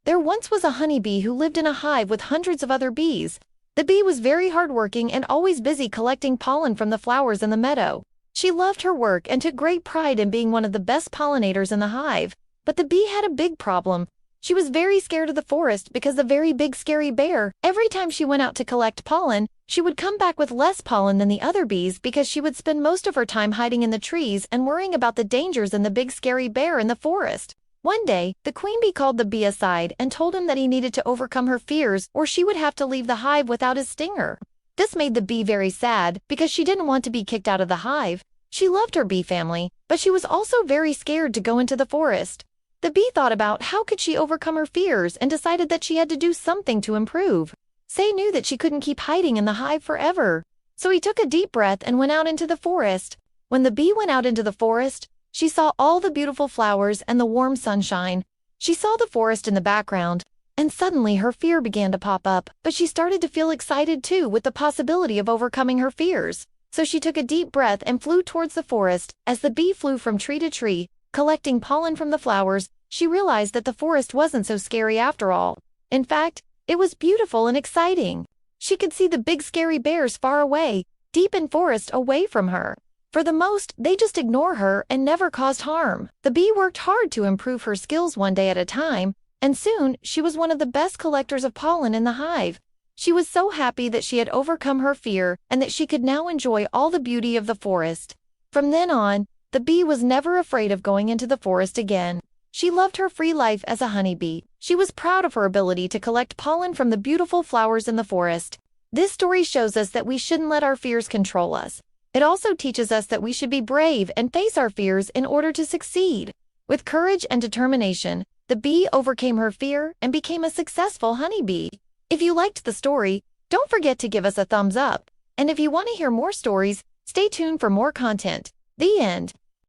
There once was a honeybee who lived in a hive with hundreds of other bees. The bee was very hardworking and always busy collecting pollen from the flowers in the meadow. She loved her work and took great pride in being one of the best pollinators in the hive. But the bee had a big problem. She was very scared of the forest because the very big scary bear, every time she went out to collect pollen, she would come back with less pollen than the other bees because she would spend most of her time hiding in the trees and worrying about the dangers in the big scary bear in the forest. One day, the queen bee called the bee aside and told him that he needed to overcome her fears or she would have to leave the hive without his stinger. This made the bee very sad because she didn't want to be kicked out of the hive. She loved her bee family, but she was also very scared to go into the forest. The bee thought about how could she overcome her fears and decided that she had to do something to improve. Say knew that she couldn't keep hiding in the hive forever. So he took a deep breath and went out into the forest. When the bee went out into the forest, she saw all the beautiful flowers and the warm sunshine. She saw the forest in the background, and suddenly her fear began to pop up, but she started to feel excited too with the possibility of overcoming her fears. So she took a deep breath and flew towards the forest. As the bee flew from tree to tree, collecting pollen from the flowers, she realized that the forest wasn't so scary after all. In fact, it was beautiful and exciting. She could see the big scary bears far away, deep in forest away from her. For the most, they just ignore her and never caused harm. The bee worked hard to improve her skills one day at a time, and soon she was one of the best collectors of pollen in the hive. She was so happy that she had overcome her fear and that she could now enjoy all the beauty of the forest. From then on, the bee was never afraid of going into the forest again. She loved her free life as a honeybee. She was proud of her ability to collect pollen from the beautiful flowers in the forest. This story shows us that we shouldn't let our fears control us. It also teaches us that we should be brave and face our fears in order to succeed. With courage and determination, the bee overcame her fear and became a successful honeybee. If you liked the story, don't forget to give us a thumbs up. And if you want to hear more stories, stay tuned for more content. The end.